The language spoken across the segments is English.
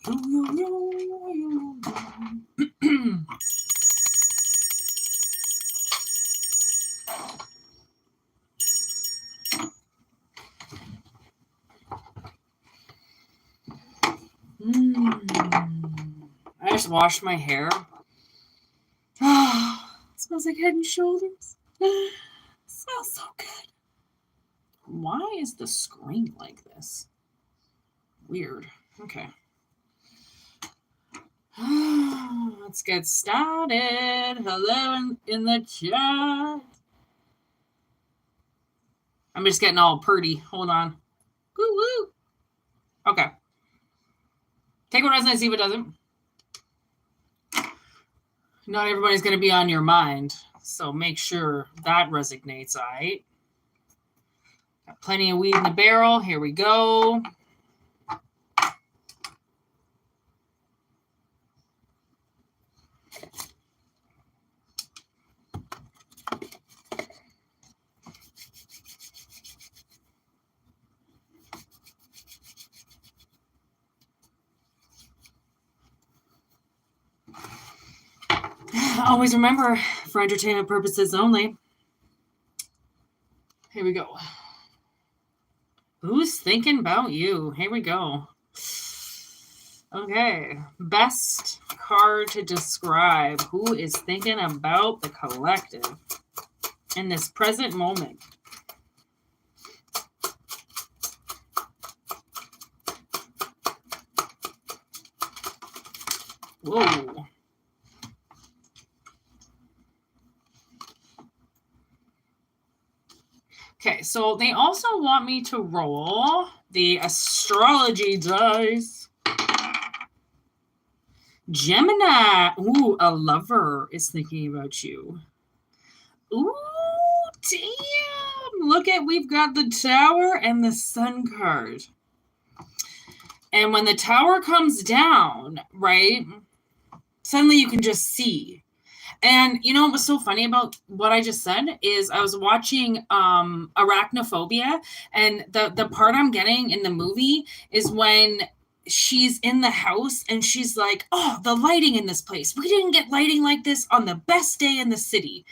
I just washed my hair. Oh, it smells like Head and Shoulders. It smells so good. Why is the screen like this? Weird. Okay. Let's get started. Hello in the chat. I'm just getting all purdy. Hold on. Woo woo. Okay. Take what resonates, see what doesn't. Not everybody's going to be on your mind, so make sure that resonates, all right? Got plenty of weed in the barrel. Here we go. Always remember, for entertainment purposes only. Here we go. Who's thinking about you? Here we go. Okay. Best card to describe who is thinking about the collective in this present moment. Whoa. Okay, so they also want me to roll the astrology dice. Gemini. Ooh, a lover is thinking about you. Ooh, damn. Look at, we've got the Tower and the Sun card. And when the Tower comes down, right, suddenly you can just see. And you know what was so funny about what I just said is I was watching Arachnophobia, and the part I'm getting in the movie is when she's in the house and she's like, oh, the lighting in this place. We didn't get lighting like this on the best day in the city.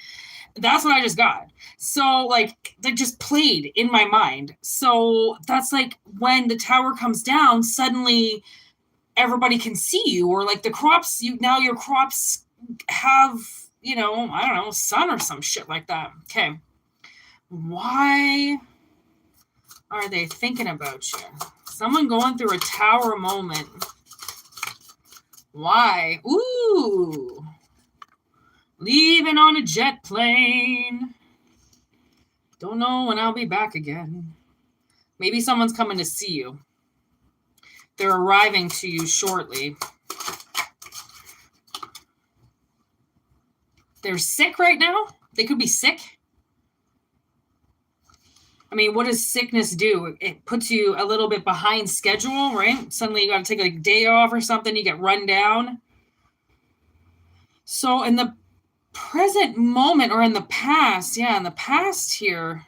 That's what I just got. So like that just played in my mind. So that's like when the Tower comes down, suddenly everybody can see you, or like the crops, your crops have, I don't know, sun or some shit like that. Okay. Why are they thinking about you? Someone going through a Tower moment. Why? Ooh. Leaving on a jet plane. Don't know when I'll be back again. Maybe someone's coming to see you. They're arriving to you shortly. They're sick right now? They could be sick. I mean, what does sickness do? It puts you a little bit behind schedule, right? Suddenly you got to take a day off or something. You get run down. So in the present moment, or in the past, in the past here,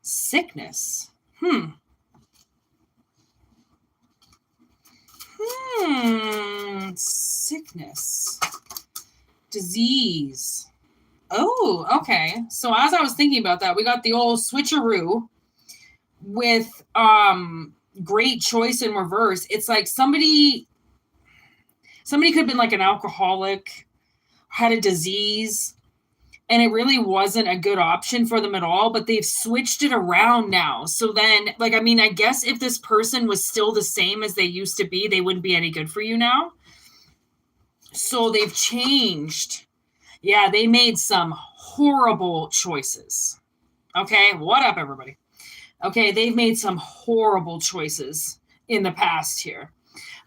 sickness. Sickness. Disease. Oh, okay. So as I was thinking about that, we got the old switcheroo with great choice in reverse. It's like somebody could have been like an alcoholic, had a disease, and it really wasn't a good option for them at all, but they've switched it around now. So then, like, I mean, I guess if this person was still the same as they used to be, they wouldn't be any good for you now. So they've changed. Yeah, they made some horrible choices. Okay, what up, everybody? Okay, they've made some horrible choices in the past here.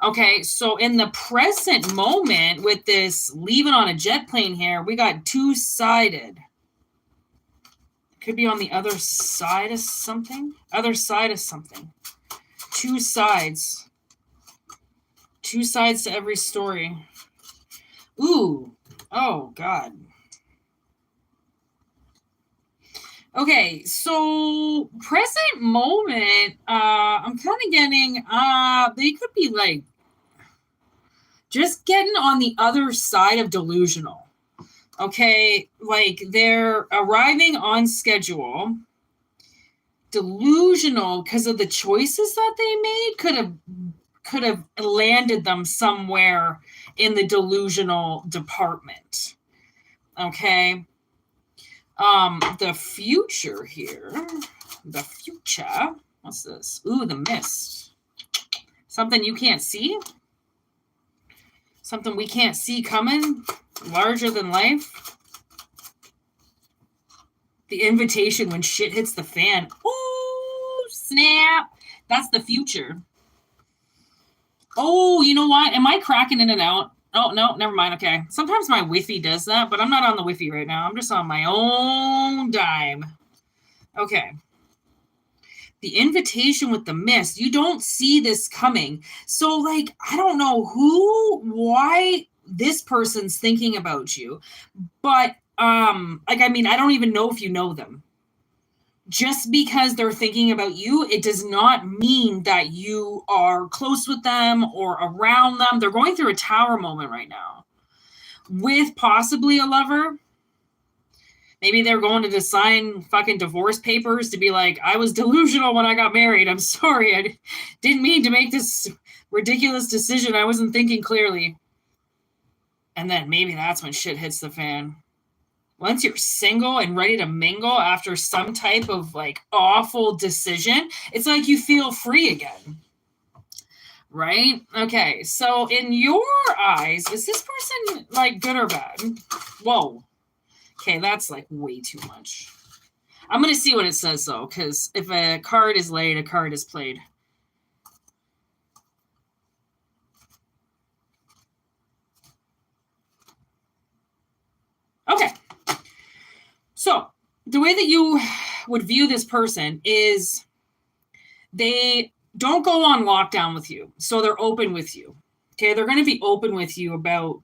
Okay, so in the present moment with this leaving on a jet plane here, we got two-sided. Could be on the other side of something. Other side of something. Two sides. Two sides to every story. Ooh. Oh, God. Okay, so present moment, I'm kind of getting, they could be like just getting on the other side of delusional. Okay, like they're arriving on schedule. Delusional because of the choices that they made could have landed them somewhere in the delusional department. Okay. The future here. The future. What's this? Ooh, the mist. Something you can't see? Something we can't see coming? Larger than life? The invitation when shit hits the fan. Ooh, snap. That's the future. Oh, you know what? Am I cracking in and out? Oh, no, never mind. Okay. Sometimes my Wi-Fi does that, but I'm not on the Wi-Fi right now. I'm just on my own dime. Okay. The invitation with the mist. You don't see this coming. So, like, I don't know why this person's thinking about you, but like, I mean, I don't even know if you know them. Just because they're thinking about you, it does not mean that you are close with them or around them. They're going through a tower moment right now with possibly a lover. Maybe they're going to sign fucking divorce papers to be like, I was delusional when I got married. I'm sorry. I didn't mean to make this ridiculous decision. I wasn't thinking clearly. And then maybe that's when shit hits the fan. Once you're single and ready to mingle after some type of like awful decision, it's like you feel free again. Right? Okay. So in your eyes, is this person like good or bad? Whoa. Okay. That's like way too much. I'm going to see what it says though, because if a card is laid, a card is played. Okay. So the way that you would view this person is they don't go on lockdown with you. So they're open with you. Okay. They're going to be open with you about,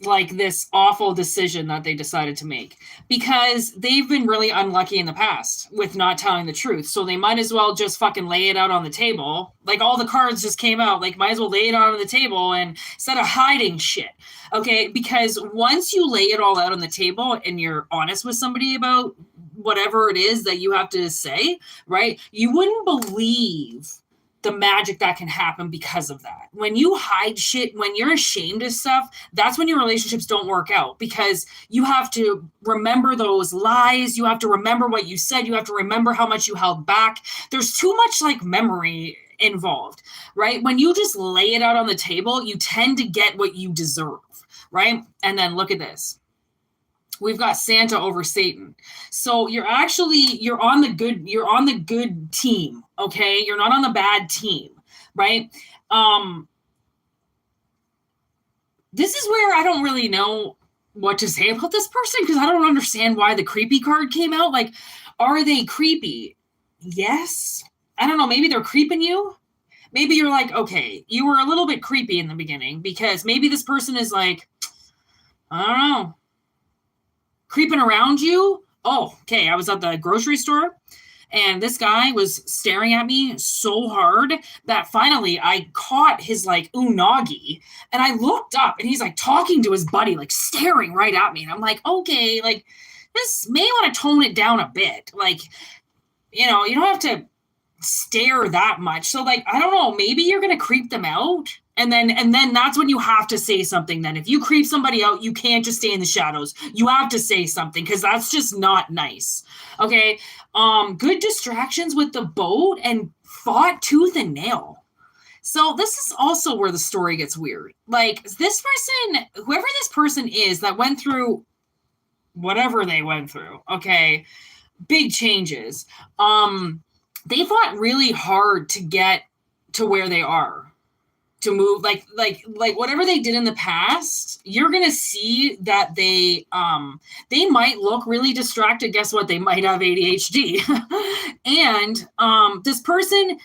like this awful decision that they decided to make because they've been really unlucky in the past with not telling the truth. So they might as well just fucking lay it out on the table. Like all the cards just came out, like might as well lay it out on the table and instead of hiding shit. Okay. Because once you lay it all out on the table and you're honest with somebody about whatever it is that you have to say, right? You wouldn't believe the magic that can happen because of that. When you hide shit, when you're ashamed of stuff, that's when your relationships don't work out because you have to remember those lies. You have to remember what you said. You have to remember how much you held back. There's too much like memory involved, right? When you just lay it out on the table, you tend to get what you deserve, right? And then look at this. We've got Santa over Satan. So you're on the good team. Okay. You're not on the bad team. Right. This is where I don't really know what to say about this person because I don't understand why the creepy card came out. Like, are they creepy? Yes. I don't know. Maybe they're creeping you. Maybe you're like, okay, you were a little bit creepy in the beginning because maybe this person is like, I don't know. Creeping around you. Oh, okay. I was at the grocery store and this guy was staring at me so hard that finally I caught his like unagi and I looked up and he's like talking to his buddy, like staring right at me. And I'm like, okay, like this may want to tone it down a bit. Like, you know, you don't have to stare that much. So like, I don't know, maybe you're going to creep them out. And then that's when you have to say something. Then if you creep somebody out, you can't just stay in the shadows. You have to say something because that's just not nice. Okay. Good distractions with the boat and fought tooth and nail. So this is also where the story gets weird. Like this person, whoever this person is that went through whatever they went through. Okay. Big changes. They fought really hard to get to where they are. To move like whatever they did in the past, you're gonna see that they might look really distracted. Guess what? They might have ADHD. And this person,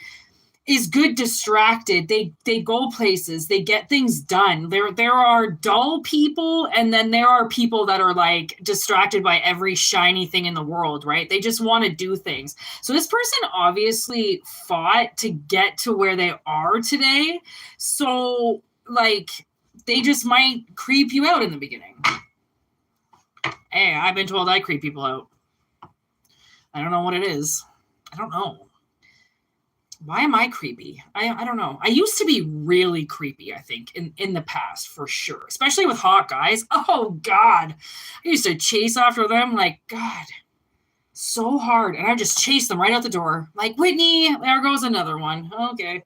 is good distracted. They go places, they get things done. There are dull people, and then there are people that are like distracted by every shiny thing in the world, right? They just want to do things. So this person obviously fought to get to where they are today. So like they just might creep you out in the beginning. Hey, I've been told I creep people out. I don't know what it is. I don't know. Why am I creepy? I don't know. I used to be really creepy, I think, in the past, for sure. Especially with hot guys. Oh, God. I used to chase after them like, God, so hard. And I just chase them right out the door. Like, Whitney, there goes another one. Okay.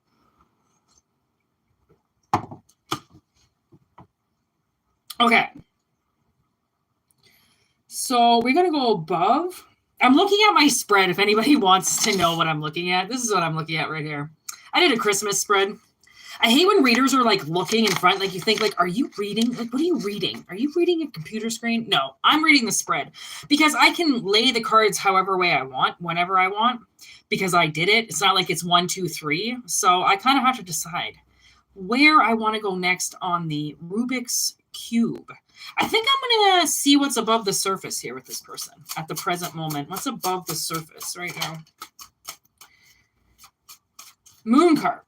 Okay. So we're going to go above. I'm looking at my spread if anybody wants to know what I'm looking at. This is what I'm looking at right here. I did a Christmas spread. I hate when readers are like looking in front, like you think like, are you reading? Like, what are you reading? Are you reading a computer screen? No, I'm reading the spread because I can lay the cards however way I want, whenever I want, because I did it. It's not like it's 1, 2, 3. So I kind of have to decide where I want to go next on the Rubik's Cube. I think I'm going to see what's above the surface here with this person at the present moment. What's above the surface right now? Moon card.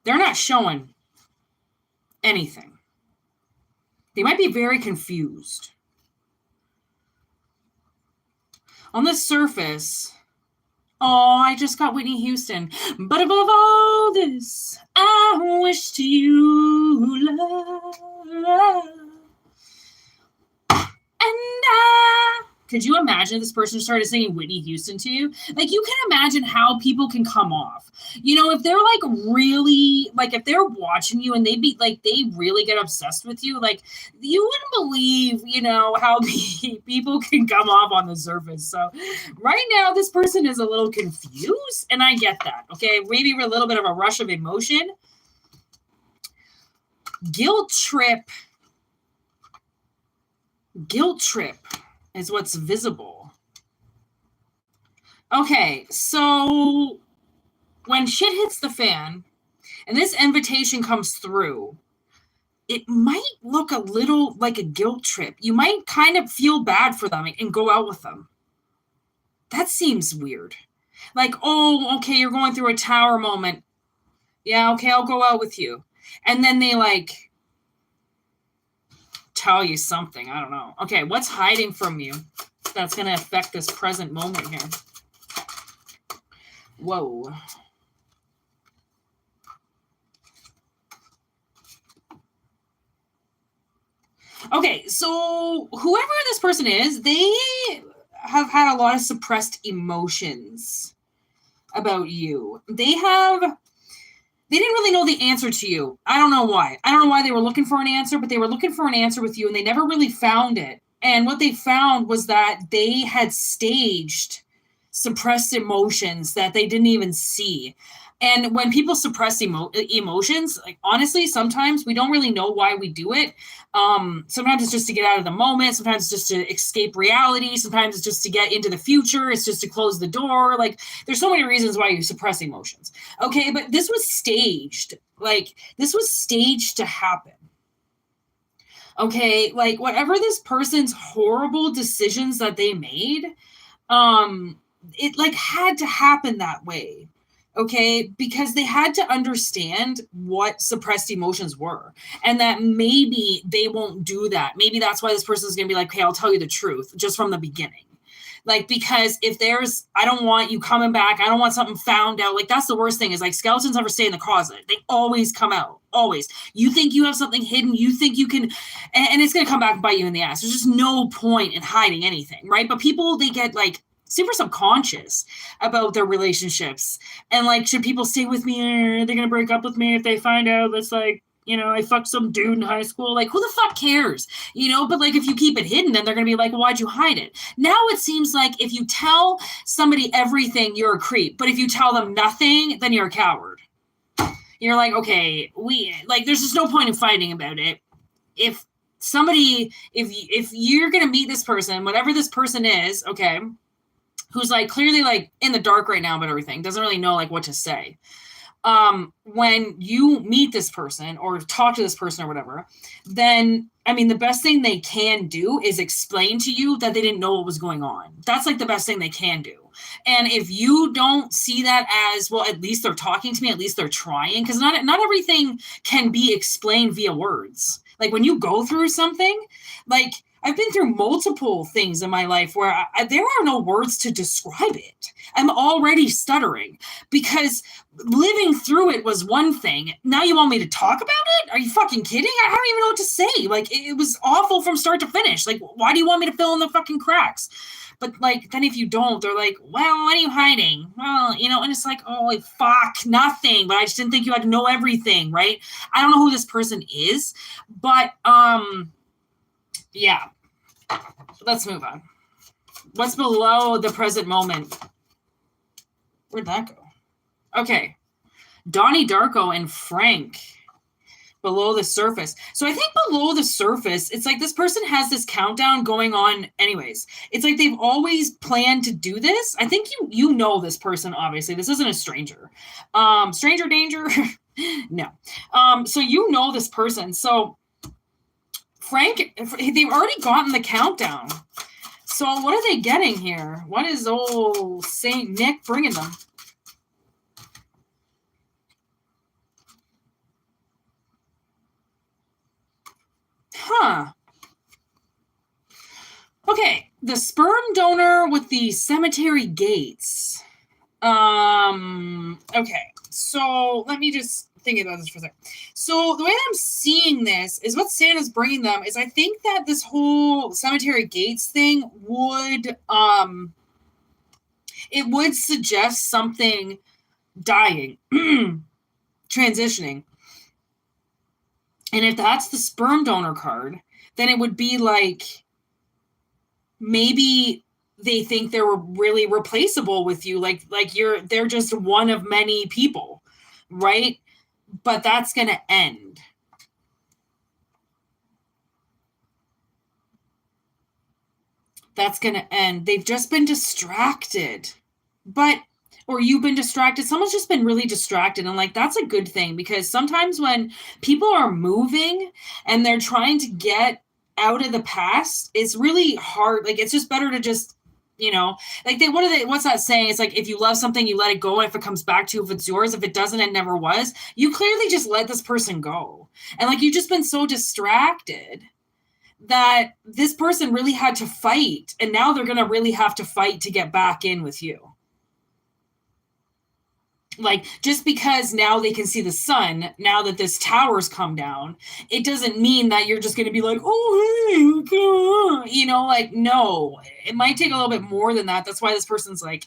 They're not showing anything. They might be very confused. On the surface, oh, I just got Whitney Houston. But above all this, I wish to you love. And could you imagine if this person started singing Whitney Houston to you? Like, you can imagine how people can come off. You know, if they're like really, like if they're watching you and they really get obsessed with you, like you wouldn't believe, you know, how people can come off on the surface. So right now, this person is a little confused, and I get that. Okay, maybe a little bit of a rush of emotion. Guilt trip is what's visible. Okay, so when shit hits the fan and this invitation comes through, it might look a little like a guilt trip. You might kind of feel bad for them and go out with them. That seems weird. Like, oh, okay, you're going through a tower moment. Yeah, okay, I'll go out with you. And then they like tell you something. I don't know. Okay, what's hiding from you that's going to affect this present moment here? Whoa. Okay, so whoever this person is, they have had a lot of suppressed emotions about you. They didn't really know the answer to you. I don't know why. I don't know why they were looking for an answer, but they were looking for an answer with you and they never really found it. And what they found was that they had staged suppressed emotions that they didn't even see. And when people suppress emotions, like honestly, sometimes we don't really know why we do it. Sometimes it's just to get out of the moment. Sometimes it's just to escape reality. Sometimes it's just to get into the future. It's just to close the door. Like there's so many reasons why you suppress emotions. Okay, but this was staged. Like this was staged to happen. Okay, like whatever this person's horrible decisions that they made, it like had to happen that way. Okay, because they had to understand what suppressed emotions were and that maybe they won't do that. Maybe that's why this person is going to be like, hey, I'll tell you the truth just from the beginning. Like, because if there's, I don't want you coming back, I don't want something found out. Like, that's the worst thing is like skeletons never stay in the closet. They always come out, always. You think you have something hidden, you think you can, and it's going to come back and bite you in the ass. There's just no point in hiding anything, right? But people, they get like super subconscious about their relationships. And like, should people stay with me or are they going to break up with me if they find out that's like, you know, I fucked some dude in high school. Like, who the fuck cares? You know, but like, if you keep it hidden, then they're going to be like, well, why'd you hide it? Now it seems like if you tell somebody everything, you're a creep. But if you tell them nothing, then you're a coward. You're like, okay, there's just no point in fighting about it. If somebody, if you're going to meet this person, whatever this person is, okay, who's like clearly like in the dark right now about everything, doesn't really know like what to say. When you meet this person or talk to this person or whatever, then I mean the best thing they can do is explain to you that they didn't know what was going on. That's like the best thing they can do. And if you don't see that as, well, at least they're talking to me, at least they're trying, because not everything can be explained via words. Like when you go through something, like I've been through multiple things in my life where there are no words to describe it. I'm already stuttering because living through it was one thing. Now you want me to talk about it? Are you fucking kidding? I don't even know what to say. Like, it was awful from start to finish. Like, why do you want me to fill in the fucking cracks? But like, then if you don't, they're like, well, what are you hiding? Well, you know, and it's like, oh, fuck, nothing. But I just didn't think you had to know everything, right? I don't know who this person is, but yeah. Let's move on. What's below the present moment? Where'd that go? Okay. Donnie Darko and Frank. Below the surface. So I think below the surface, it's like this person has this countdown going on anyways. It's like they've always planned to do this. I think you know this person, obviously. This isn't a stranger. Stranger danger? No. So you know this person. So Frank, they've already gotten the countdown. So what are they getting here? What is old Saint Nick bringing them? Huh. Okay, the sperm donor with the cemetery gates. Okay, so let me just think about this for a second. So the way that I'm seeing this is what Santa's bringing them is I think that this whole cemetery gates thing would it would suggest something dying, transitioning. And if that's the sperm donor card, then it would be like maybe they think they're really replaceable with you, like they're just one of many people, right? But that's going to end. That's going to end. They've just been distracted. Or you've been distracted. Someone's just been really distracted. And like, that's a good thing because sometimes when people are moving and they're trying to get out of the past, it's really hard. Like, it's just better to just, you know, like what's that saying? It's like, if you love something, you let it go. If it comes back to you, if it's yours, if it doesn't, it never was. You clearly just let this person go. And like, you've just been so distracted that this person really had to fight. And now they're going to really have to fight to get back in with you. Like, just because now they can see the sun, now that this tower's come down, it doesn't mean that you're just going to be like, oh, hey, you know, like, no, it might take a little bit more than that. That's why this person's like,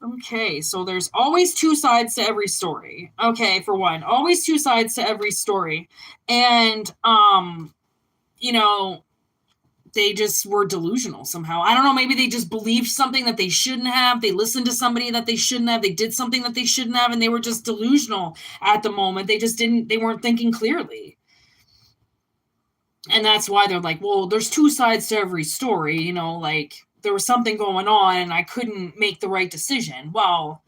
okay, so there's always two sides to every story. Okay, for one, always two sides to every story. And, you know, they just were delusional somehow. I don't know. Maybe they just believed something that they shouldn't have. They listened to somebody that they shouldn't have. They did something that they shouldn't have. And they were just delusional at the moment. They weren't thinking clearly. And that's why they're like, well, there's two sides to every story. You know, like there was something going on and I couldn't make the right decision. Well,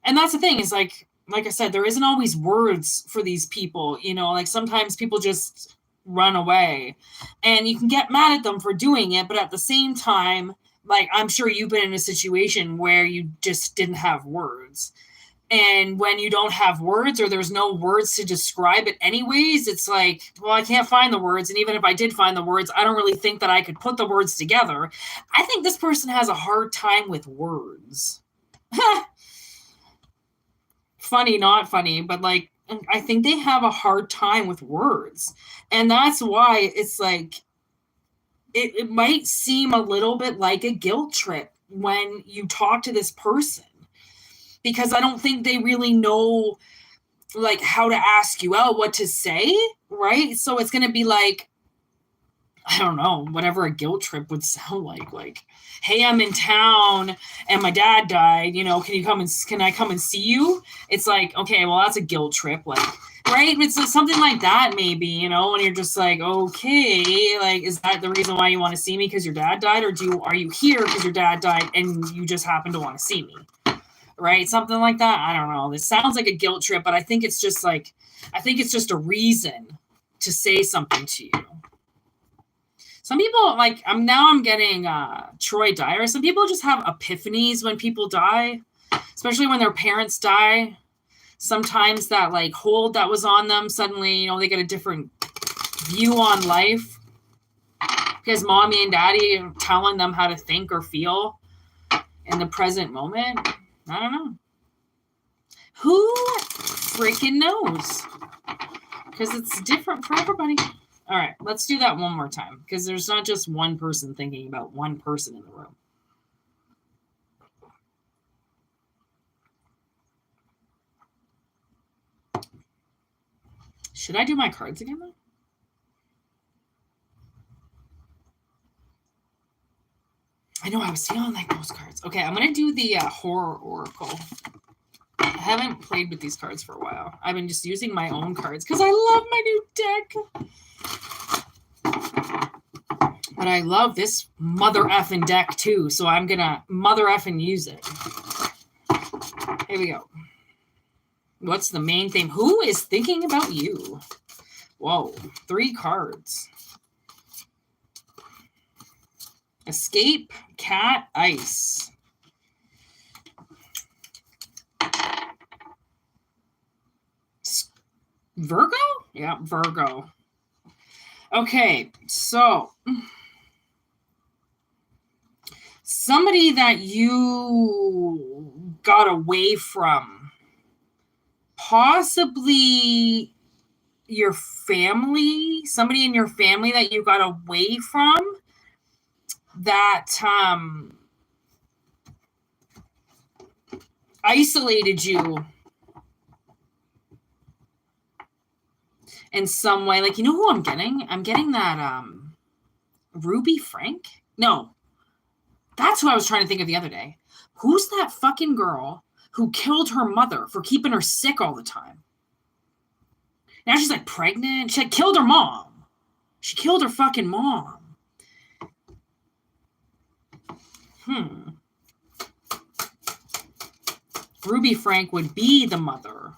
and that's the thing is like I said, there isn't always words for these people. You know, like sometimes people just run away and you can get mad at them for doing it, but at the same time, like I'm sure you've been in a situation where you just didn't have words, and when you don't have words or there's no words to describe it anyways, it's like, well, I can't find the words, and even if I did find the words, I don't really think that I could put the words together. I think this person has a hard time with words. Funny, not funny, but like I think they have a hard time with words. And that's why it's like, it might seem a little bit like a guilt trip when you talk to this person, because I don't think they really know like how to ask you out, what to say, right? So it's going to be like, I don't know, whatever a guilt trip would sound like, hey, I'm in town and my dad died, can I come and see you? It's like, okay, well, that's a guilt trip, like, right? It's like something like that, maybe, and you're just like, okay, like, is that the reason why you want to see me, because your dad died, or are you here because your dad died and you just happen to want to see me, right? Something like that. I don't know. This sounds like a guilt trip, but I think it's just a reason to say something to you. Some people, like, I'm getting Troy Dyer. Some people just have epiphanies when people die, especially when their parents die. Sometimes that, like, hold that was on them, suddenly, they get a different view on life because mommy and daddy are telling them how to think or feel in the present moment. I don't know. Who freaking knows? Because it's different for everybody. All right, let's do that one more time, because there's not just one person thinking about one person in the room. Should I do my cards again, though? I know, I was feeling like those cards. Okay, I'm going to do the Horror Oracle. I haven't played with these cards for a while. I've been just using my own cards because I love my new deck. But I love this mother effing deck too, so I'm going to mother effing use it. Here we go. What's the main theme? Who is thinking about you? Whoa, 3 cards. Escape, cat, ice. Virgo? Yeah, Virgo. Okay, so somebody that you got away from, possibly your family, somebody in your family that you got away from, that isolated you in some way. Like, who I'm getting? I'm getting that Ruby Frank? No. That's who I was trying to think of the other day. Who's that fucking girl who killed her mother for keeping her sick all the time? Now she's like pregnant. She killed her mom. She killed her fucking mom. Ruby Frank would be the mother.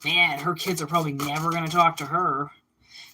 Man, her kids are probably never going to talk to her.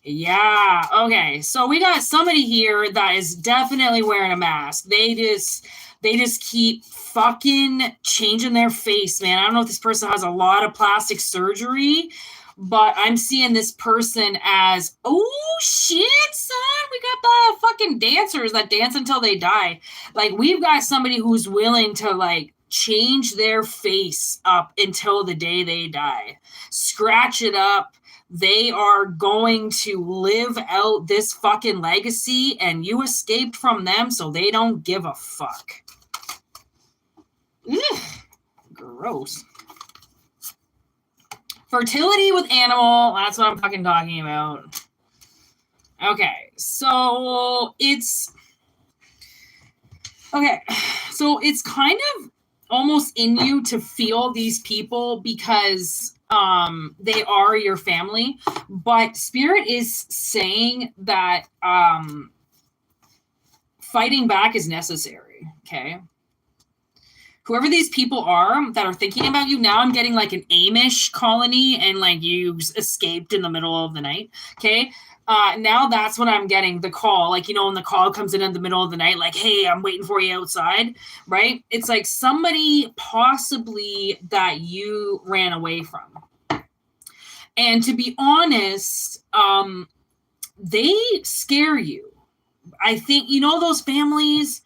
Yeah, okay. So we got somebody here that is definitely wearing a mask. They just keep fucking changing their face, man. I don't know if this person has a lot of plastic surgery, but I'm seeing this person as, oh shit, son, we got the fucking dancers that dance until they die. Like, we've got somebody who's willing to, like, change their face up until the day they die. Scratch it up. They are going to live out this fucking legacy, and you escaped from them, so they don't give a fuck. Ugh, gross. Fertility with animal. That's what I'm fucking talking about. Okay, so it's kind of almost in you to feel these people because they are your family, but Spirit is saying that fighting back is necessary. Okay. Whoever these people are that are thinking about you now, I'm getting like an Amish colony and like you escaped in the middle of the night. Okay. Now that's what I'm getting, the call. Like, when the call comes in the middle of the night, like, hey, I'm waiting for you outside, right? It's like somebody possibly that you ran away from. And to be honest, they scare you. I think, those families,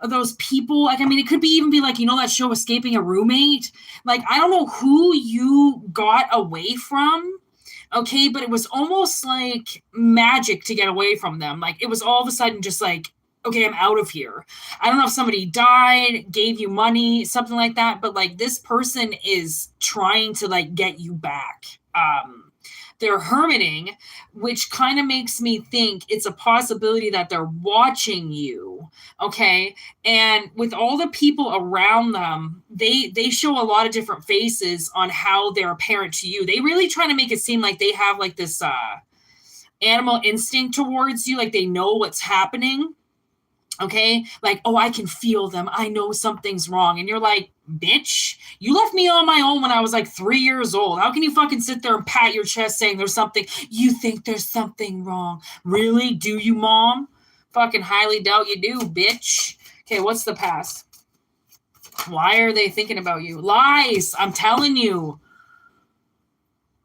those people, like, I mean, it could be even be like, that show Escaping a Roommate. Like, I don't know who you got away from. Okay, but it was almost like magic to get away from them. Like, it was all of a sudden just like, okay, I'm out of here. I don't know if somebody died, gave you money, something like that, but like this person is trying to like get you back. they're hermiting, which kind of makes me think it's a possibility that they're watching you. Okay. And with all the people around them, they show a lot of different faces on how they're apparent to you. They really try to make it seem like they have like this animal instinct towards you, like they know what's happening. Okay, like, oh, I can feel them, I know something's wrong. And you're like, bitch, you left me on my own when I was like 3 years old. How can you fucking sit there and pat your chest saying there's something, you think there's something wrong? Really? Do you, mom? Fucking highly doubt you do, bitch. Okay, what's the past? Why are they thinking about you? Lies, I'm telling you.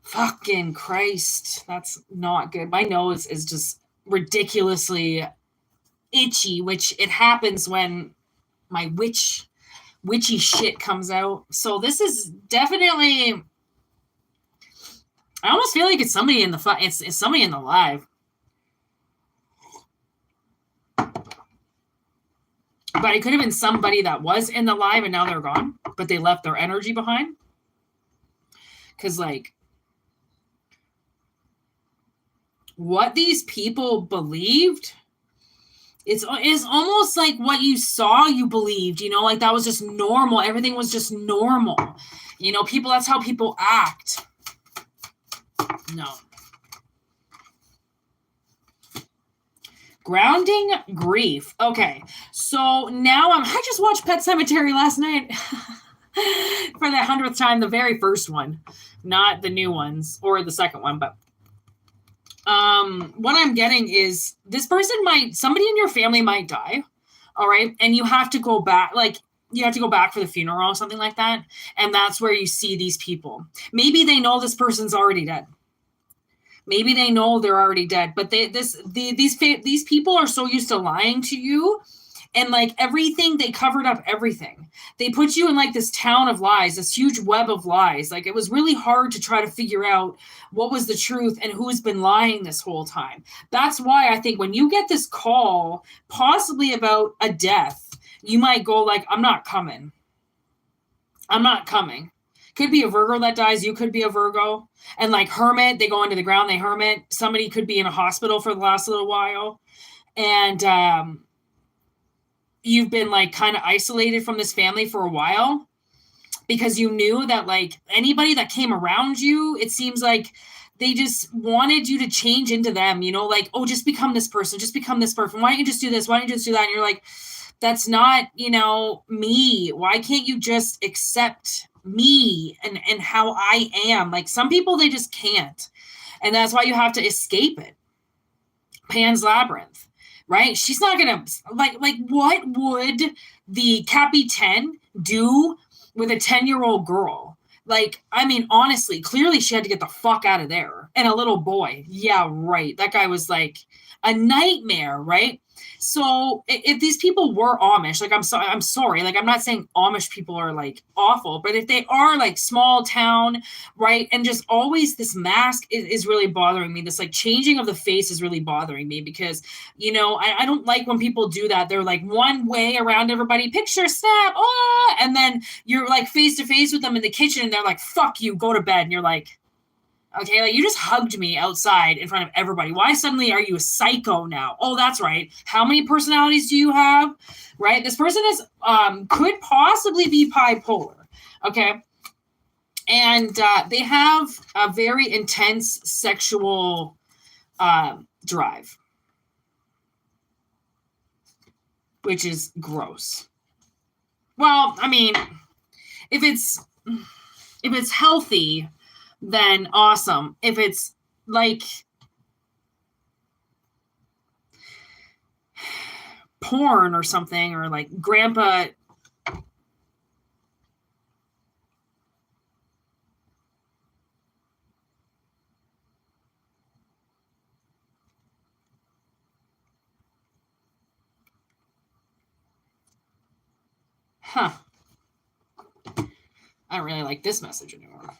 Fucking Christ, that's not good. My nose is just ridiculously itchy, which it happens when my witchy shit comes out. So this is definitely, I almost feel like it's somebody in the it's somebody in the live. But it could have been somebody that was in the live and now they're gone, but they left their energy behind. Because like what these people believed, it's almost like what you saw, you believed, you know, like that was just normal. Everything was just normal. You know, people, that's how people act. No. Grounding grief. Okay. So now I just watched Pet Sematary last night for the 100th time, the very first one, not the new ones or the second one, but what I'm getting is this person somebody in your family might die. All right. And you have to go back, like you have to go back for the funeral or something like that. And that's where you see these people. Maybe they know this person's already dead. Maybe they know they're already dead, but these people are so used to lying to you. And like everything, they covered up everything. They put you in like this town of lies, this huge web of lies. Like it was really hard to try to figure out what was the truth and who's been lying this whole time. That's why I think when you get this call, possibly about a death, you might go like, I'm not coming. I'm not coming. Could be a Virgo that dies. You could be a Virgo. And like hermit, they go into the ground, they hermit. Somebody could be in a hospital for the last little while. And, you've been like kind of isolated from this family for a while because you knew that like anybody that came around you, it seems like they just wanted you to change into them, you know, like, oh, just become this person, just become this person. Why don't you just do this? Why don't you just do that? And you're like, that's not, you know, me. Why can't you just accept me and how I am? Like some people, they just can't. And that's why you have to escape it. Pan's Labyrinth. Right? She's not gonna like what would the Capitan do with a 10-year-old girl? Like, I mean, honestly, clearly she had to get the fuck out of there. And a little boy. Yeah, right. That guy was like a nightmare, right? So if these people were Amish, like I'm sorry, like I'm not saying Amish people are like awful, but if they are like small town, right, and just always this mask is really bothering me. This like changing of the face is really bothering me because, you know, I don't like when people do that. They're like one way around everybody, picture, snap, and then you're like face to face with them in the kitchen and they're like, fuck you, go to bed. And you're like, okay, like you just hugged me outside in front of everybody. Why suddenly are you a psycho now? Oh, that's right. How many personalities do you have? Right? This person is could possibly be bipolar. Okay. And they have a very intense sexual drive, which is gross. Well, I mean, if it's healthy, then awesome. If it's like porn or something, or like grandpa. Huh. I don't really like this message anymore.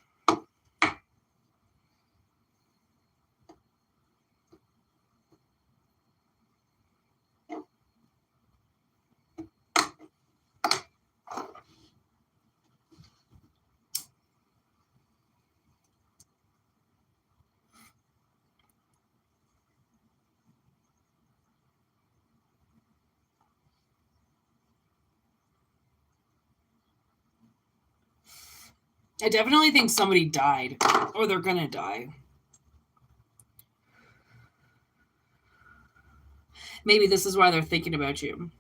I definitely think somebody died or they're going to die. Maybe this is why they're thinking about you.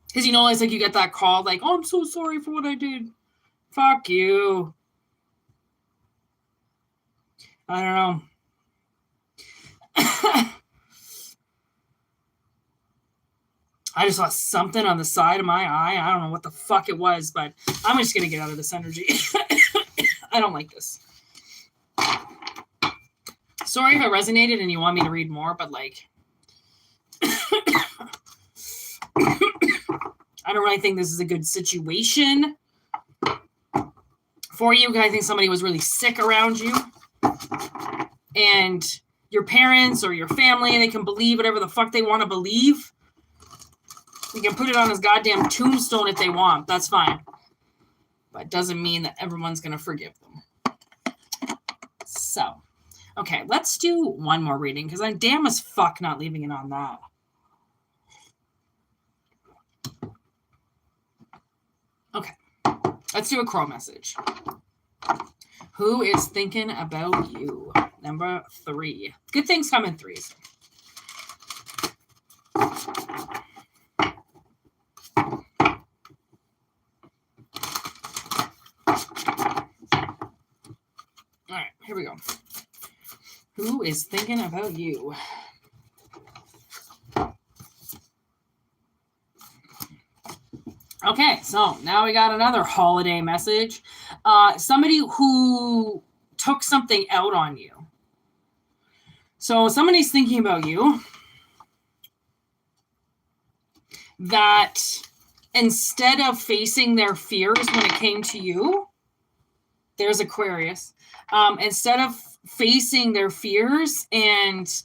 Because, you know, it's like you get that call like, oh, I'm so sorry for what I did. Fuck you. I don't know. I just saw something on the side of my eye. I don't know what the fuck it was, but I'm just going to get out of this energy. I don't like this. Sorry if it resonated and you want me to read more, but like, I don't really think this is a good situation for you. I think somebody was really sick around you. And your parents or your family, they can believe whatever the fuck they want to believe. You can put it on his goddamn tombstone if they want. That's fine. But it doesn't mean that everyone's going to forgive them. So, okay, let's do one more reading because I'm damn as fuck not leaving it on that. Okay, let's do a crow message. Who is thinking about you? Number 3. Good things come in threes. All right, here we go. Who is thinking about you? Okay, so now we got another holiday message. Somebody who took something out on you. So somebody's thinking about you that instead of facing their fears when it came to you, there's Aquarius. Instead of facing their fears and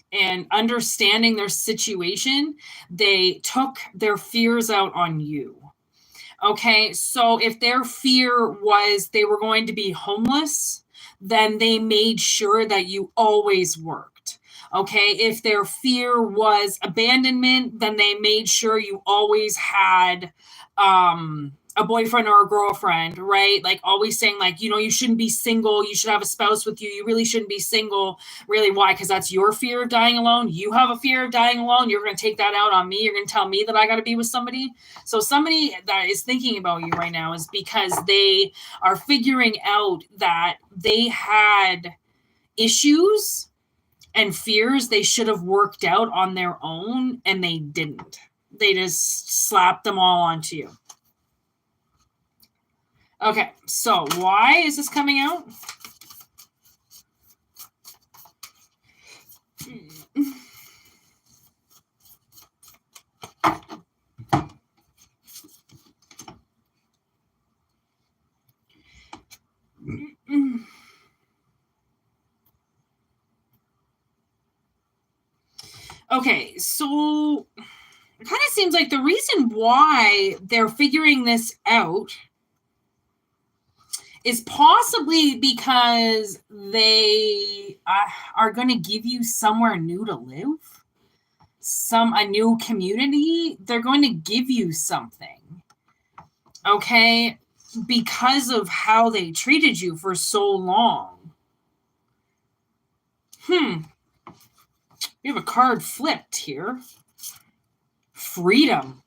understanding their situation, they took their fears out on you. Okay, so if their fear was they were going to be homeless, then they made sure that you always worked. Okay, if their fear was abandonment, then they made sure you always had a boyfriend or a girlfriend, right? Like always saying like, you know, you shouldn't be single. You should have a spouse with you. You really shouldn't be single. Really, why? Because that's your fear of dying alone. You have a fear of dying alone. You're going to take that out on me. You're going to tell me that I got to be with somebody. So somebody that is thinking about you right now is because they are figuring out that they had issues and fears they should have worked out on their own, and they didn't. They just slapped them all onto you. Okay, so why is this coming out? Okay, so it kind of seems like the reason why they're figuring this out is possibly because they are going to give you somewhere new to live, a new community. They're going to give you something, okay, because of how they treated you for so long. We have a card flipped here. Freedom.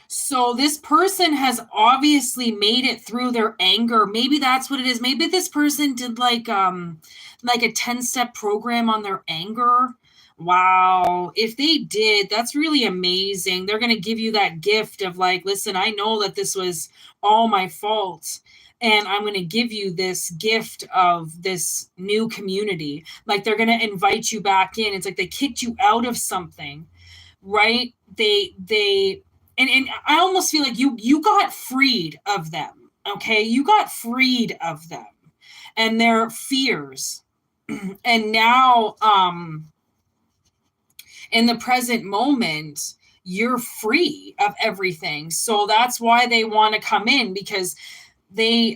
So this person has obviously made it through their anger. Maybe that's what it is. Maybe this person did like a 10-step program on their anger. Wow. If they did, that's really amazing. They're going to give you that gift of like, listen, I know that this was all my fault, and I'm going to give you this gift of this new community. Like they're going to invite you back in. It's like they kicked you out of something, right? And I almost feel like you got freed of them, okay? You got freed of them and their fears. And now, in the present moment, you're free of everything. So that's why they want to come in, because they're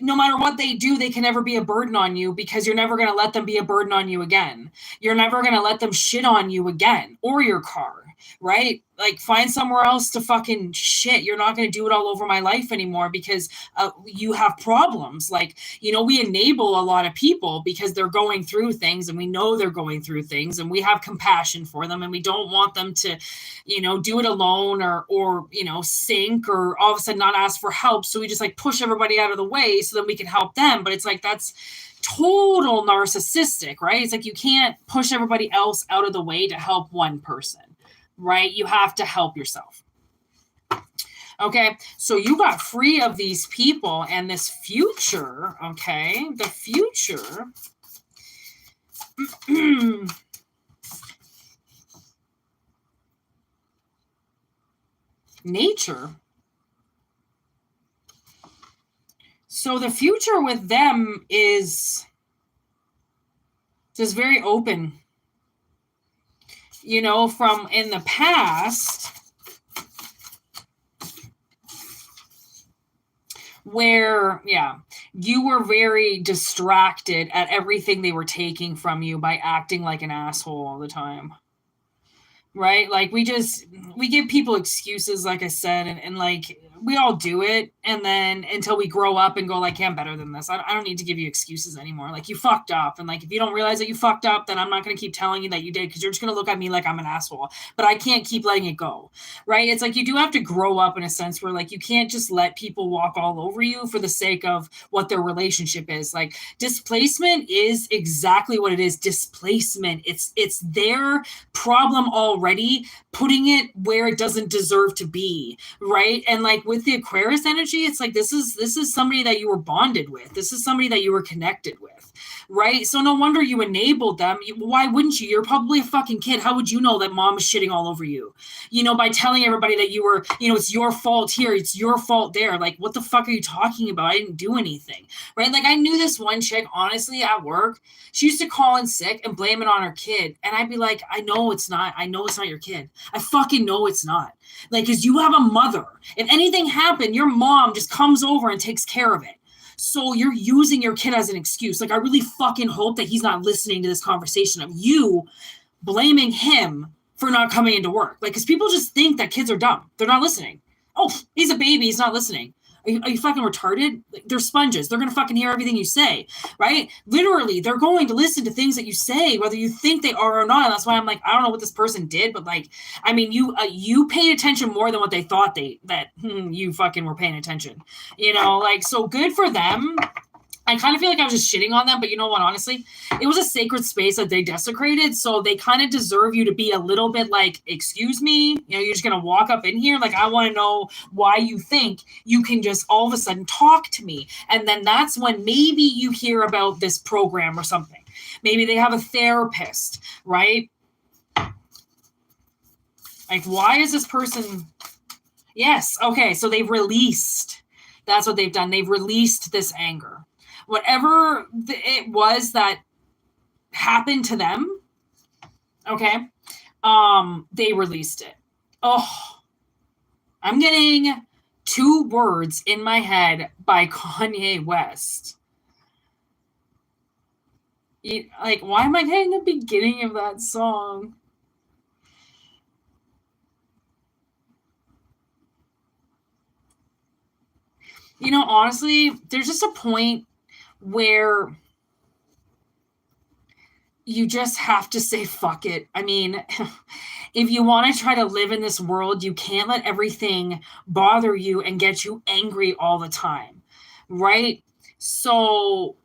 no matter what they do, they can never be a burden on you, because you're never going to let them be a burden on you again. You're never going to let them shit on you again, or your car. right? Like find somewhere else to fucking shit. You're not going to do it all over my life anymore because you have problems. Like, you know, we enable a lot of people because they're going through things and we know they're going through things and we have compassion for them and we don't want them to, you know, do it alone or, you know, sink or all of a sudden not ask for help. So we just like push everybody out of the way so that we can help them. But it's like, that's total narcissistic, right? It's like you can't push everybody else out of the way to help one person, right? You have to help yourself. Okay, so you got free of these people and this future, okay? The future. Nature. So the future with them is just very open. You know, from in the past, where, yeah, you were very distracted at everything they were taking from you by acting like an asshole all the time. Right? Like we give people excuses, like I said, and like we all do it. And then until we grow up and go like, yeah, I'm better than this. I don't need to give you excuses anymore. Like you fucked up. And like, if you don't realize that you fucked up, then I'm not going to keep telling you that you did because you're just going to look at me like I'm an asshole. But I can't keep letting it go. Right? It's like you do have to grow up in a sense where like you can't just let people walk all over you for the sake of what their relationship is. Like displacement is exactly what it is. Displacement. It's their problem already, putting it where it doesn't deserve to be. Right? And like with the Aquarius energy, it's like this is somebody that you were bonded with. This is somebody that you were connected with, right? So no wonder you enabled them. Why wouldn't you? You're probably a fucking kid. How would you know that mom is shitting all over you? You know, by telling everybody that you were, you know, it's your fault here, it's your fault there. Like, what the fuck are you talking about? I didn't do anything, right? Like, I knew this one chick, honestly, at work. She used to call in sick and blame it on her kid. And I'd be like, I know it's not your kid. I fucking know it's not. Like, because you have a mother. If anything happened, your mom just comes over and takes care of it. So you're using your kid as an excuse. Like, I really fucking hope that he's not listening to this conversation of you blaming him for not coming into work. Like, because people just think that kids are dumb. They're not listening. Oh, he's a baby. He's not listening. Are you fucking retarded? They're sponges. They're going to fucking hear everything you say, right? Literally, they're going to listen to things that you say, whether you think they are or not. And that's why I'm like, I don't know what this person did, but like, I mean, you paid attention more than what they thought you fucking were paying attention, you know, like, so good for them. I kind of feel like I was just shitting on them, but you know what, honestly, it was a sacred space that they desecrated, so they kind of deserve you to be a little bit like, excuse me, you know, you're just going to walk up in here? Like, I want to know why you think you can just all of a sudden talk to me, and then that's when maybe you hear about this program or something. Maybe they have a therapist, right? Like, why is this person... Yes, okay, so they've released. That's what they've done. They've released this anger. Whatever it was that happened to them, okay, they released it. Oh, I'm getting 2 words in my head by Kanye West. Like, why am I getting the beginning of that song? You know, honestly, there's just a point where you just have to say fuck it. I mean, if you want to try to live in this world, you can't let everything bother you and get you angry all the time, right? So,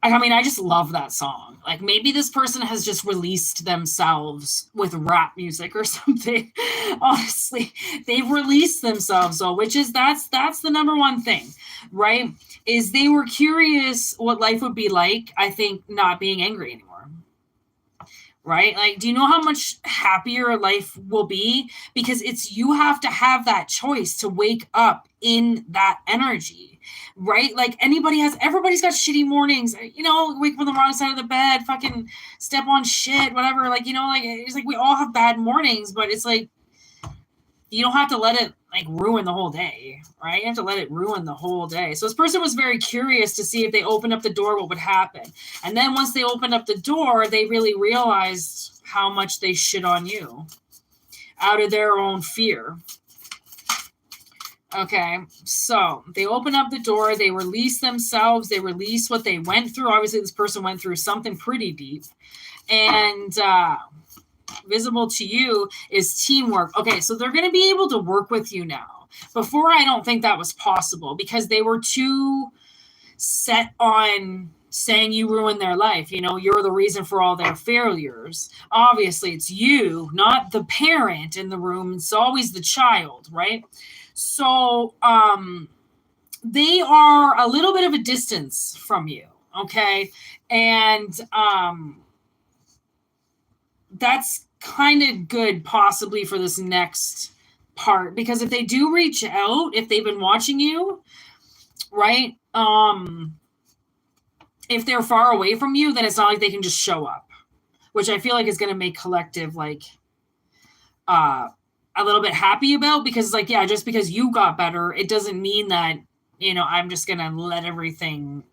I mean, I just love that song. Like, maybe this person has just released themselves with rap music or something. Honestly, they've released themselves, though, which is that's the number one thing, right? Is they were curious what life would be like, I think, not being angry anymore. Right? Like, do you know how much happier life will be? Because you have to have that choice to wake up in that energy, right? Like, everybody's got shitty mornings, you know, wake up on the wrong side of the bed, fucking step on shit, whatever. Like, you know, like, it's like we all have bad mornings, but it's like, you don't have to let it like ruin the whole day, right? You have to let it ruin the whole day. So this person was very curious to see if they opened up the door, what would happen. And then once they opened up the door, they really realized how much they shit on you. out of their own fear. Okay, so they open up the door, they release themselves, they release what they went through. Obviously, this person went through something pretty deep. And visible to you is teamwork. Okay, so they're going to be able to work with you now. Before, I don't think that was possible because they were too set on saying you ruined their life. You know, you're the reason for all their failures. Obviously, it's you, not the parent in the room. It's always the child, right? So they are a little bit of a distance from you, okay? And that's kind of good possibly for this next part, because if they do reach out, if they've been watching you, right? If they're far away from you, then it's not like they can just show up, which I feel like is going to make collective like a little bit happy about, because like, yeah, just because you got better, it doesn't mean that, you know, I'm just going to let everything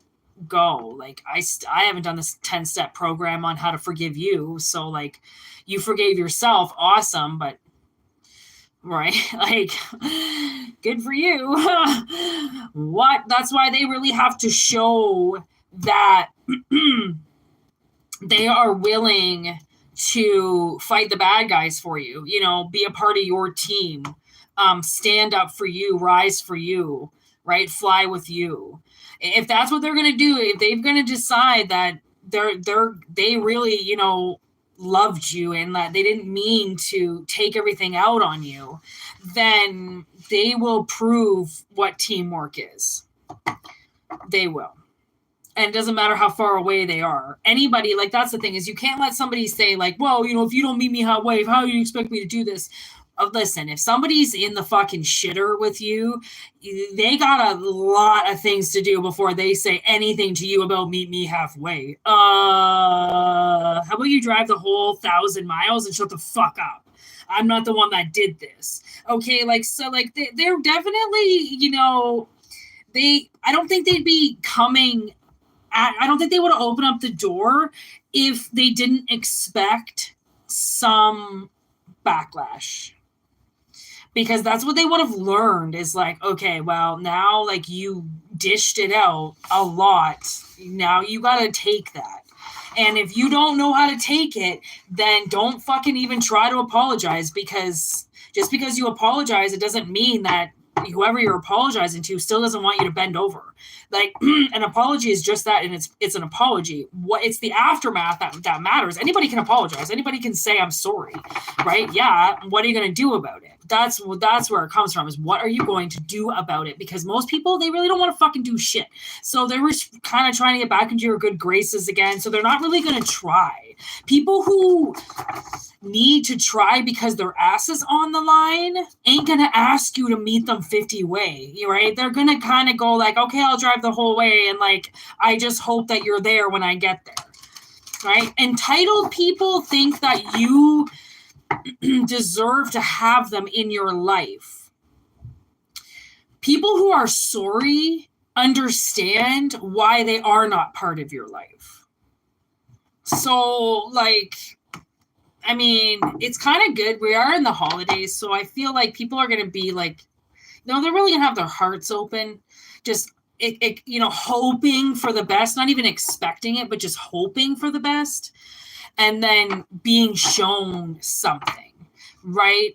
go. Like I haven't done this 10-step program on how to forgive you. So like you forgave yourself. Awesome. But right. Like good for you. What? That's why they really have to show that they are willing to fight the bad guys for you, you know, be a part of your team, stand up for you, rise for you, right? Fly with you. If that's what they're going to do, if they're going to decide that they really, you know, loved you and that they didn't mean to take everything out on you, then they will prove what teamwork is. They will. And it doesn't matter how far away they are. Anybody, like, that's the thing, is you can't let somebody say, like, well, you know, if you don't meet me halfway, how do you expect me to do this? Listen, if somebody's in the fucking shitter with you, they got a lot of things to do before they say anything to you about meet me halfway. How about you drive the whole 1,000 miles and shut the fuck up? I'm not the one that did this. Okay, like, so, like, they're definitely, you know, I don't think they'd be coming... I don't think they would have opened up the door if they didn't expect some backlash. Because that's what they would have learned is like, okay, well, now like you dished it out a lot. Now you got to take that. And if you don't know how to take it, then don't fucking even try to apologize, because just because you apologize, it doesn't mean that whoever you're apologizing to still doesn't want you to bend over. Like an apology is just that, and it's an apology. It's the aftermath that matters. Anybody can apologize. Anybody can say I'm sorry, right? Yeah. What are you going to do about it? That's where it comes from, is what are you going to do about it? Because most people, they really don't want to fucking do shit. So they're kind of trying to get back into your good graces again. So they're not really going to try. People who need to try because their ass is on the line ain't going to ask you to meet them 50 way, right? They're going to kind of go like, okay, I'll drive the whole way. And like, I just hope that you're there when I get there, right? Entitled people think that you deserve to have them in your life. People who are sorry understand why they are not part of your life. So like, I mean, it's kind of good. We are in the holidays, so I feel like people are going to be like, you know, they're really going to have their hearts open, just, you know, hoping for the best, not even expecting it, but just hoping for the best, and then being shown something, right?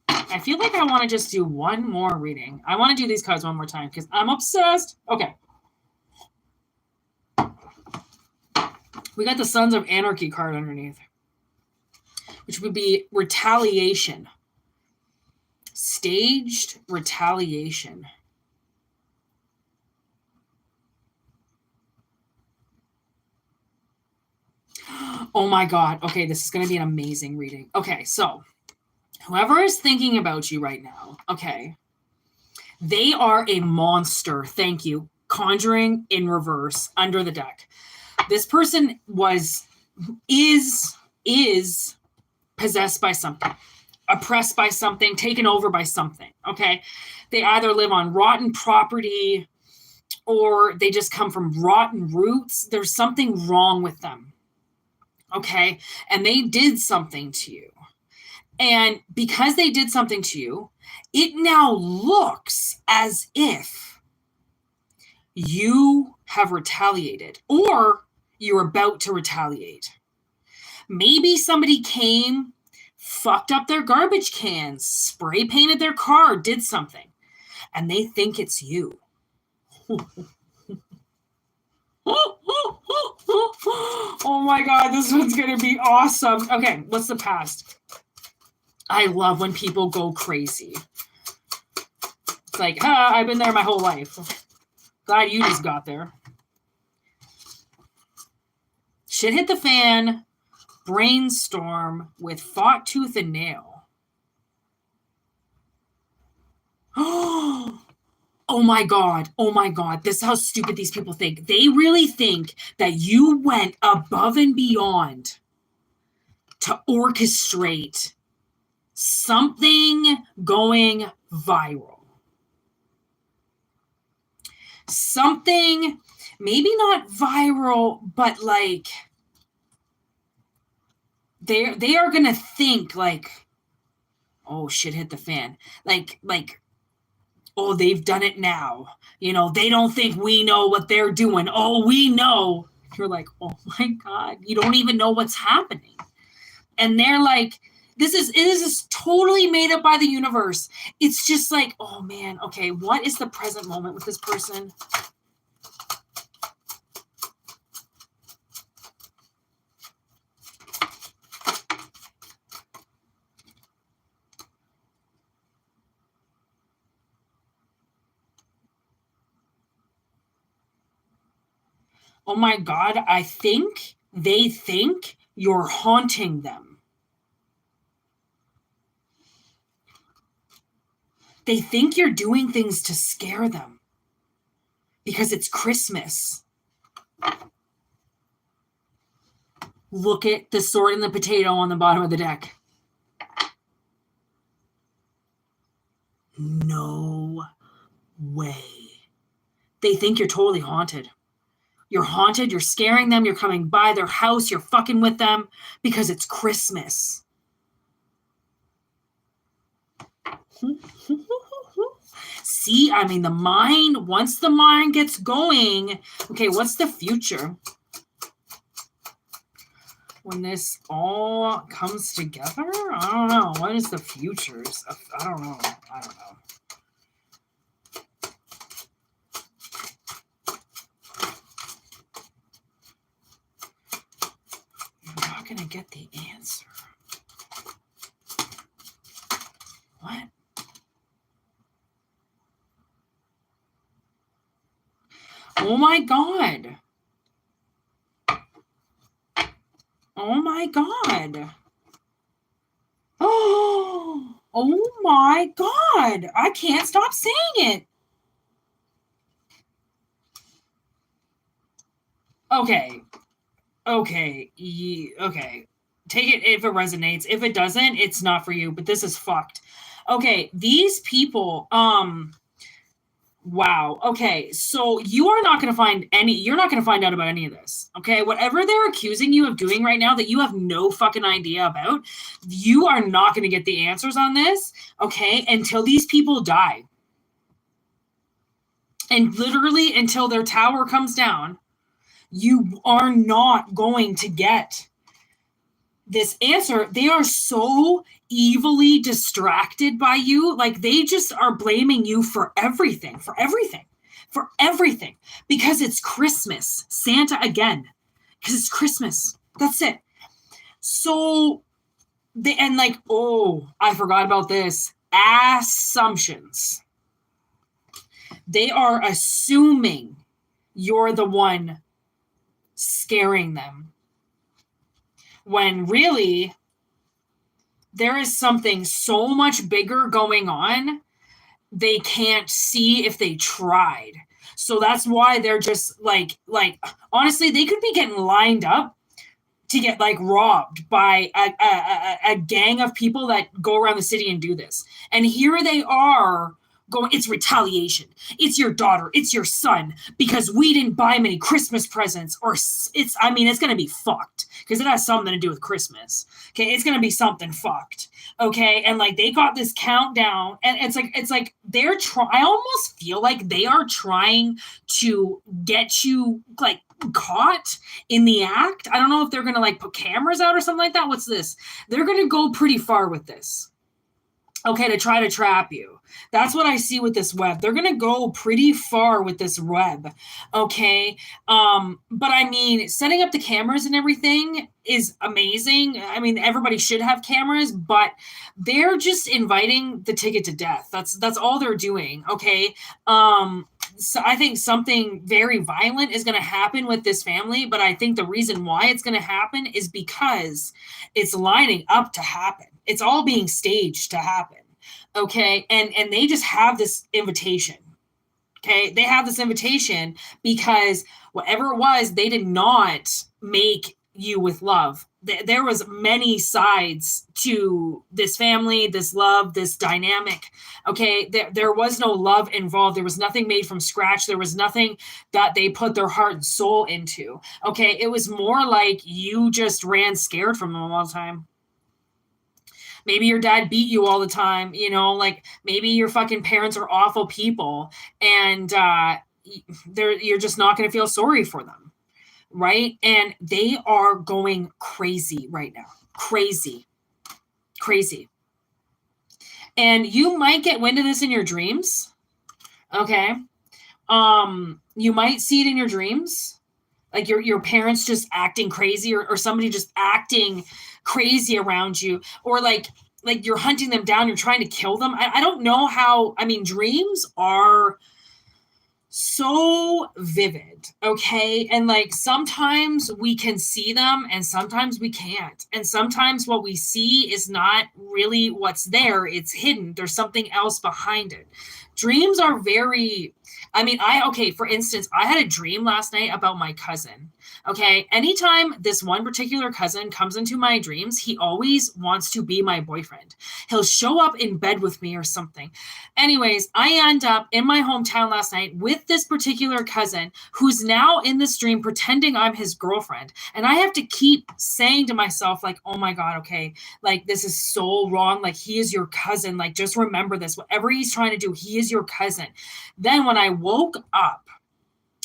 I feel like I want to just do one more reading. I want to do these cards one more time because I'm obsessed. Okay. We got the Sons of Anarchy card underneath, which would be retaliation. Staged retaliation. Oh my God. Okay, this is going to be an amazing reading. Okay, so whoever is thinking about you right now, okay, they are a monster. Thank you. Conjuring in reverse under the deck. This person is possessed by something, oppressed by something, taken over by something, okay? They either live on rotten property or they just come from rotten roots. There's something wrong with them, okay? And they did something to you. And because they did something to you, it now looks as if you have retaliated or you're about to retaliate. Maybe somebody came, fucked up their garbage cans, spray painted their car, did something, and they think it's you. Oh my God, this one's going to be awesome. Okay, what's the past? I love when people go crazy. It's like, I've been there my whole life. Glad you just got there. Shit hit the fan. Brainstorm with fought tooth and nail. Oh my God. Oh my God. This is how stupid these people think. They really think that you went above and beyond to orchestrate something going viral. Something, maybe not viral, but like they are gonna think like, oh, shit hit the fan. Like, oh, they've done it now. You know, they don't think we know what they're doing. Oh, we know. You're like, oh my God, you don't even know what's happening. And they're like, this is totally made up by the universe. It's just like, oh man, okay, what is the present moment with this person? Oh my God, I think they think you're haunting them. They think you're doing things to scare them because it's Christmas. Look at the sword and the potato on the bottom of the deck. No way. They think you're totally haunted. You're haunted, you're scaring them, you're coming by their house, you're fucking with them because it's Christmas. See, I mean, the mind, once the mind gets going, okay, what's the future? When this all comes together? I don't know. What is the futures? I don't know. You're not going to get the answer. What? Oh my God. Oh my God. Oh my God. I can't stop saying it. Okay. Okay. Okay. Take it if it resonates. If it doesn't, it's not for you, but this is fucked. Okay. These people, wow. Okay. So you're not going to find out about any of this. Okay. Whatever they're accusing you of doing right now that you have no fucking idea about, you are not going to get the answers on this. Okay. Until these people die. And literally until their tower comes down, you are not going to get this answer. They are so evilly distracted by you. Like they just are blaming you for everything, because it's Christmas. Santa again, because it's Christmas. That's it. So I forgot about this. Assumptions. They are assuming you're the one scaring them. When really, there is something so much bigger going on, they can't see if they tried. So that's why they're just like honestly, they could be getting lined up to get like robbed by a gang of people that go around the city and do this. And here they are going, it's retaliation. It's your daughter. It's your son because we didn't buy him any Christmas presents, or it's going to be fucked because it has something to do with Christmas. Okay. It's going to be something fucked. Okay. And like, they got this countdown and it's like I almost feel like they are trying to get you like caught in the act. I don't know if they're going to like put cameras out or something like that. What's this? They're going to go pretty far with this. Okay, to try to trap you. That's what I see with this web. They're going to go pretty far with this web. Okay. But I mean, setting up the cameras and everything is amazing. I mean, everybody should have cameras, but they're just inviting the ticket to death. That's all they're doing. Okay. So I think something very violent is going to happen with this family, but I think the reason why it's going to happen is because it's lining up to happen. It's all being staged to happen. Okay. And they just have this invitation. Okay. They have this invitation because whatever it was, they did not make you with love. There was many sides to this family, this love, this dynamic. Okay. There was no love involved. There was nothing made from scratch. There was nothing that they put their heart and soul into. Okay. It was more like you just ran scared from them all the time. Maybe your dad beat you all the time, you know, like maybe your fucking parents are awful people and you're just not going to feel sorry for them, right? And they are going crazy right now. Crazy. And you might get wind of this in your dreams, okay? You might see it in your dreams, like your parents just acting crazy or somebody just acting crazy around you, or like you're hunting them down, you're trying to kill them. I don't know how. I mean, dreams are so vivid, okay? And like sometimes we can see them and sometimes we can't. And sometimes what we see is not really what's there, it's hidden. There's something else behind it. Dreams are very, for instance, I had a dream last night about my cousin. Okay. Anytime this one particular cousin comes into my dreams, he always wants to be my boyfriend. He'll show up in bed with me or something. Anyways, I end up in my hometown last night with this particular cousin who's now in this dream pretending I'm his girlfriend. And I have to keep saying to myself, like, oh my God, okay, like this is so wrong. Like he is your cousin. Like just remember this, whatever he's trying to do, he is your cousin. Then when I woke up,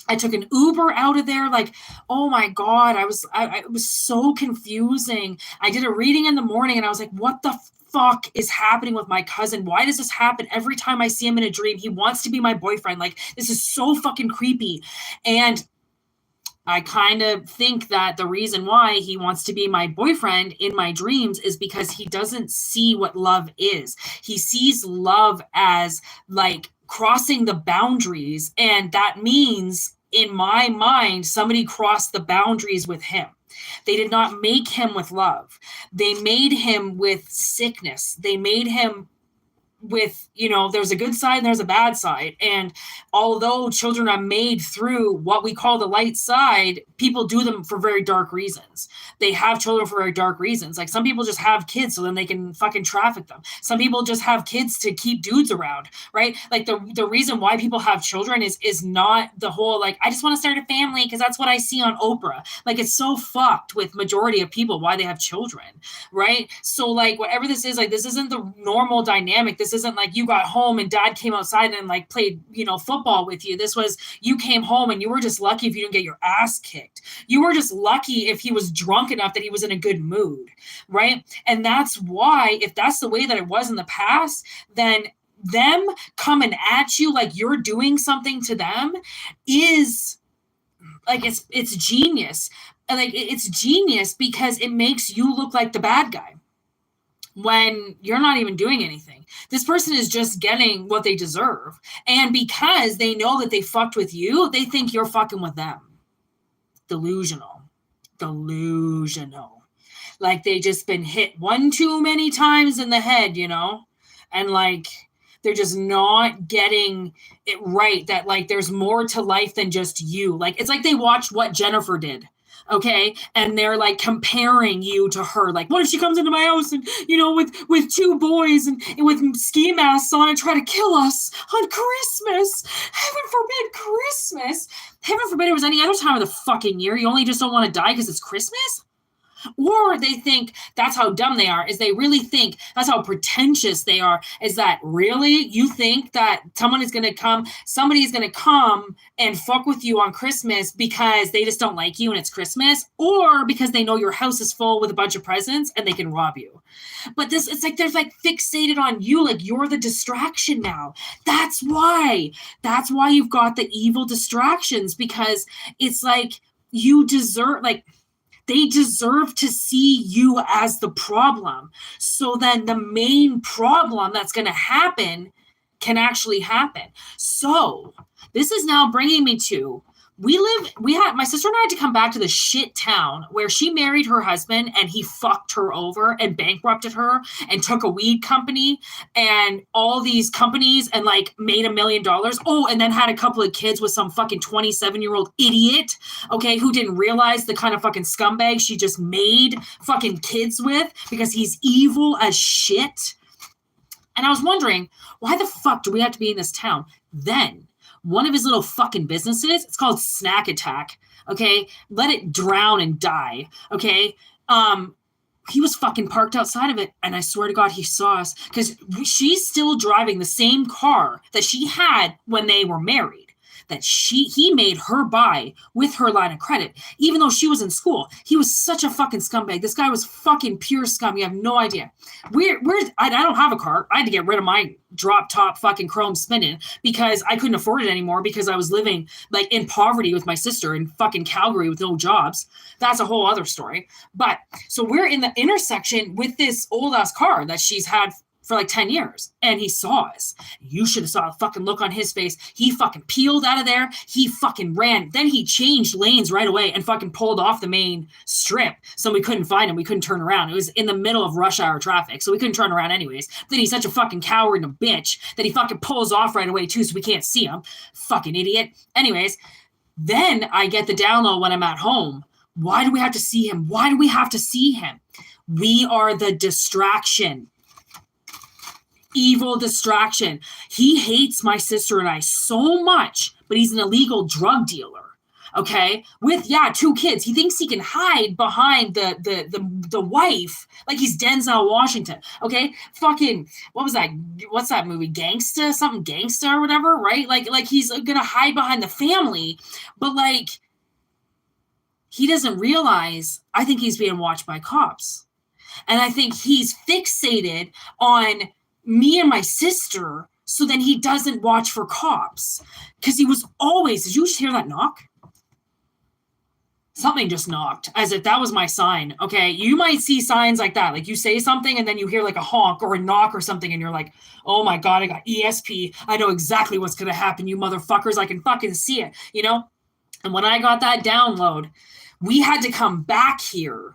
I took an Uber out of there. Like, oh my God, it was so confusing. I did a reading in the morning and I was like, what the fuck is happening with my cousin? Why does this happen every time I see him in a dream? He wants to be my boyfriend. Like, this is so fucking creepy. And I kind of think that the reason why he wants to be my boyfriend in my dreams is because he doesn't see what love is. He sees love as like crossing the boundaries. And that means in my mind, somebody crossed the boundaries with him. They did not make him with love. They made him with sickness. They made him with, there's a good side and there's a bad side. And although children are made through what we call the light side, people do them for very dark reasons. They have children for very dark reasons. Like some people just have kids so then they can fucking traffic them. Some people just have kids to keep dudes around, right? Like the reason why people have children is not the whole, like, I just want to start a family because that's what I see on Oprah. Like it's so fucked with majority of people why they have children, right? So like whatever this is, like this isn't the normal dynamic. This isn't like you got home and dad came outside and like played, football with you. This was, you came home and you were just lucky if you didn't get your ass kicked. You were just lucky if he was drunk enough that he was in a good mood, right? And that's why, if that's the way that it was in the past, then them coming at you like you're doing something to them is like, it's genius. Like it's genius because it makes you look like the bad guy when you're not even doing anything. This person is just getting what they deserve. And because they know that they fucked with you, they think you're fucking with them. Delusional. Like they just been hit one too many times in the head, and like they're just not getting it right, that like there's more to life than just you. Like it's like they watched What Jennifer Did. Okay. And they're like comparing you to her. Like, what if she comes into my house and, with two boys and with ski masks on and try to kill us on Christmas? Heaven forbid Christmas. Heaven forbid it was any other time of the fucking year. You only just don't want to die because it's Christmas? Or they think that's how dumb they are, is they really think that's how pretentious they are, is that really you think that somebody is going to come and fuck with you on Christmas because they just don't like you and it's Christmas, or because they know your house is full with a bunch of presents and they can rob you. But it's like they're like fixated on you, like you're the distraction now. That's why you've got the evil distractions, because it's like you deserve, like, they deserve to see you as the problem. So then the main problem that's going to happen can actually happen. So this is now bringing me to, my sister and I had to come back to the shit town where she married her husband and he fucked her over and bankrupted her and took a weed company and all these companies and like made $1 million. Oh, and then had a couple of kids with some fucking 27-year-old idiot, okay, who didn't realize the kind of fucking scumbag she just made fucking kids with because he's evil as shit. And I was wondering, why the fuck do we have to be in this town? Then one of his little fucking businesses, it's called Snack Attack, okay? Let it drown and die, okay? He was fucking parked outside of it, and I swear to God, he saw us, because she's still driving the same car that she had when they were married, that he made her buy with her line of credit, even though she was in school. He was such a fucking scumbag. This guy was fucking pure scum. You have no idea. I don't have a car. I had to get rid of my drop top fucking chrome spinning because I couldn't afford it anymore because I was living like in poverty with my sister in fucking Calgary with no jobs. That's a whole other story. But so we're in the intersection with this old ass car that she's had for like 10 years. And he saw us. You should have saw the fucking look on his face. He fucking peeled out of there. He fucking ran. Then he changed lanes right away and fucking pulled off the main strip. So we couldn't find him. We couldn't turn around. It was in the middle of rush hour traffic. So we couldn't turn around anyways. Then he's such a fucking coward and a bitch that he fucking pulls off right away too. So we can't see him. Fucking idiot. Anyways, then I get the download when I'm at home. Why do we have to see him? Why do we have to see him? We are the distraction. Evil distraction. He hates my sister and I so much, but he's an illegal drug dealer. Okay, with 2 kids. He thinks he can hide behind the wife like he's Denzel Washington. Okay, fucking what was that? What's that movie? Gangsta, something Gangsta or whatever, right? Like he's gonna hide behind the family, but like he doesn't realize. I think he's being watched by cops, and I think he's fixated on me and my sister, so then he doesn't watch for cops. Because he was always, did you just hear that knock? Something just knocked, as if that was my sign. Okay, you might see signs like that. Like you say something and then you hear like a honk or a knock or something and you're like, oh my God, I got ESP. I know exactly what's going to happen, you motherfuckers. I can fucking see it, And when I got that download, we had to come back here.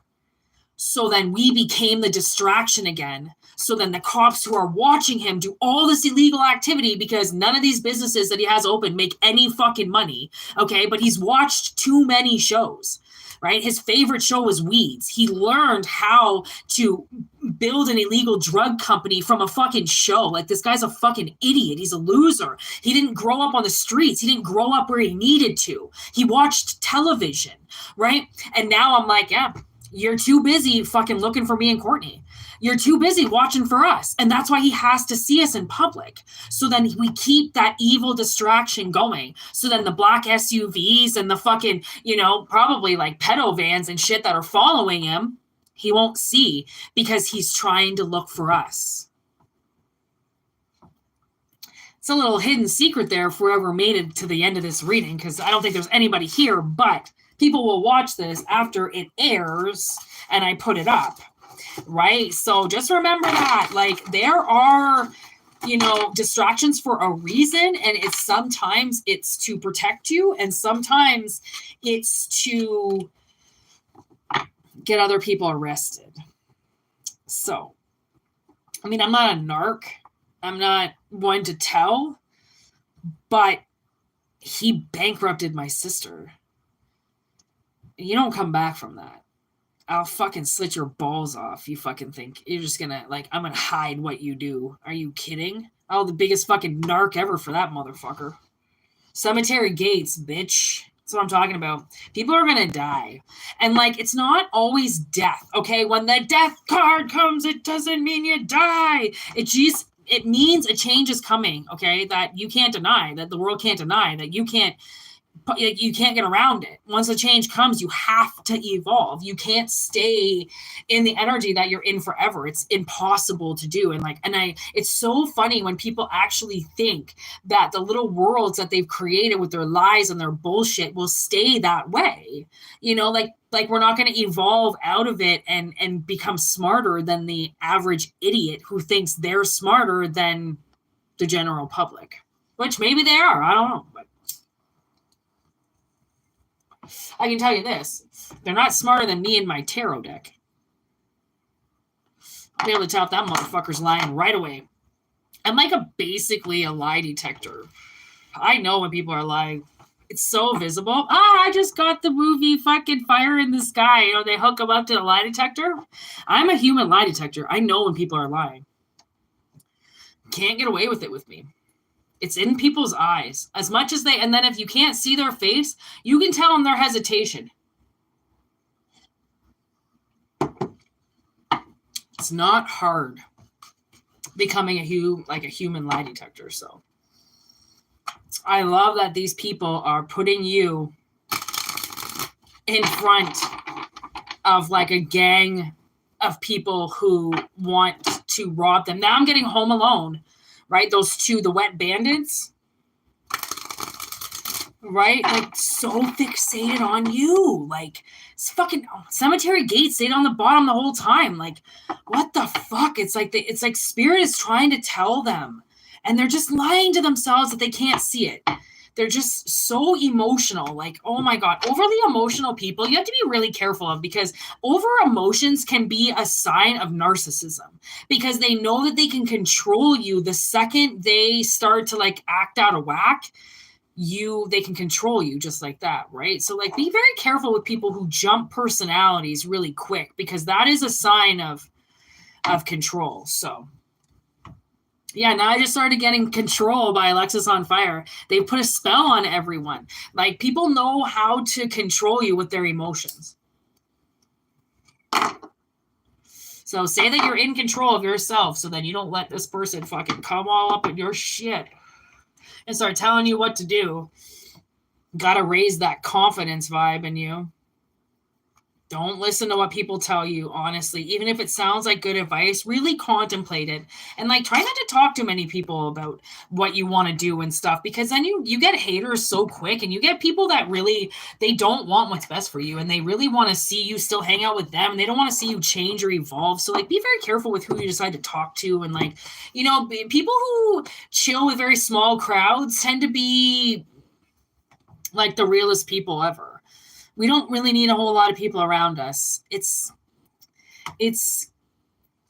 So then we became the distraction again. So then the cops who are watching him do all this illegal activity because none of these businesses that he has open make any fucking money. Okay. But he's watched too many shows, right? His favorite show was Weeds. He learned how to build an illegal drug company from a fucking show. Like, this guy's a fucking idiot. He's a loser. He didn't grow up on the streets. He didn't grow up where he needed to. He watched television, right? And now I'm like, yeah, you're too busy fucking looking for me and Courtney. You're too busy watching for us. And that's why he has to see us in public. So then we keep that evil distraction going. So then the black SUVs and the fucking, probably like pedo vans and shit that are following him, he won't see because he's trying to look for us. It's a little hidden secret there for whoever made it to the end of this reading, because I don't think there's anybody here, but people will watch this after it airs and I put it up. Right? So just remember that, like, there are, distractions for a reason, and sometimes it's to protect you, and sometimes it's to get other people arrested. So, I mean, I'm not a narc. I'm not one to tell, but he bankrupted my sister. You don't come back from that. I'll fucking slit your balls off. You fucking think you're just gonna, like, I'm gonna hide what you do. Are you kidding? Oh, the biggest fucking narc ever for that motherfucker. Cemetery gates, bitch. That's what I'm talking about. People are gonna die. And, like, it's not always death, okay? When the death card comes, it doesn't mean you die. It means a change is coming, okay? That you can't deny, that the world can't deny, that you can't get around it. Once a change comes, you have to evolve. You can't stay in the energy that you're in forever. It's impossible to do. It's so funny when people actually think that the little worlds that they've created with their lies and their bullshit will stay that way. Like we're not going to evolve out of it and become smarter than the average idiot who thinks they're smarter than the general public, which maybe they are. I don't know, but I can tell you this. They're not smarter than me and my tarot deck. I'll be able to tell if that motherfucker's lying right away. I'm like basically a lie detector. I know when people are lying. It's so visible. I just got the movie fucking Fire in the Sky. They hook them up to the lie detector. I'm a human lie detector. I know when people are lying. Can't get away with it with me. It's in people's eyes as much as and then if you can't see their face, you can tell them their hesitation. It's not hard becoming a human lie detector. So I love that these people are putting you in front of like a gang of people who want to rob them. Now I'm getting Home Alone. Right? Those two, the wet bandits. Right? Like, so fixated on you. Like, it's fucking cemetery gates stayed on the bottom the whole time. Like, what the fuck? It's like Spirit is trying to tell them. And they're just lying to themselves that they can't see it. They're just so emotional. Like, oh my God, overly emotional people, you have to be really careful of, because over emotions can be a sign of narcissism, because they know that they can control you. The second they start to like act out of whack, they can control you just like that. Right. So like, be very careful with people who jump personalities really quick, because that is a sign of control. So yeah, now I just started getting Control by Alexis on Fire. They put a spell on everyone. Like, people know how to control you with their emotions. So say that you're in control of yourself, so then you don't let this person fucking come all up in your shit and start telling you what to do. Gotta raise that confidence vibe in you. Don't listen to what people tell you, honestly. Even if it sounds like good advice, really contemplate it. And like, try not to talk to many people about what you want to do and stuff, because then you get haters so quick, and you get people that really, they don't want what's best for you, and they really want to see you still hang out with them, and they don't want to see you change or evolve. So like, be very careful with who you decide to talk to. And like, people who chill with very small crowds tend to be like the realest people ever. We don't really need a whole lot of people around us. It's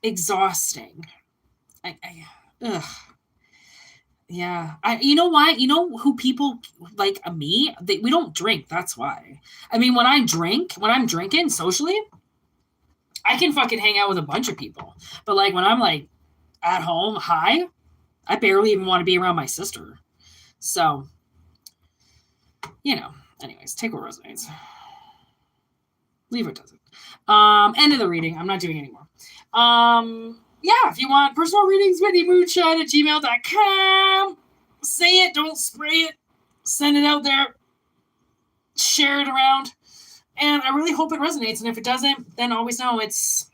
exhausting. Yeah. You know why? You know who people like me? We don't drink. That's why. I mean, when I'm drinking socially, I can fucking hang out with a bunch of people. But like, when I'm like at home high, I barely even want to be around my sister. So, anyways, take what resonates. Leave what doesn't. End of the reading. I'm not doing anymore. Yeah, if you want personal readings, whitneymoonshine@gmail.com. Say it, don't spray it. Send it out there. Share it around. And I really hope it resonates. And if it doesn't, then always know it's,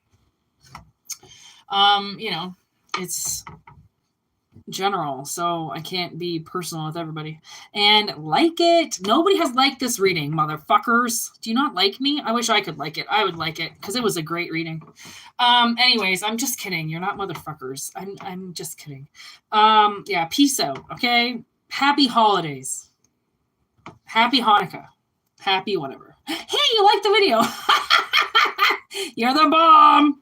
it's general, so I can't be personal with everybody. And like it. Nobody has liked this reading, motherfuckers. Do you not like me? I wish I could like it. I would like it, because it was a great reading. Anyways, I'm just kidding. You're not motherfuckers. I'm just kidding. Yeah, peace out, okay? Happy holidays. Happy Hanukkah. Happy whatever. Hey, you liked the video. You're the bomb.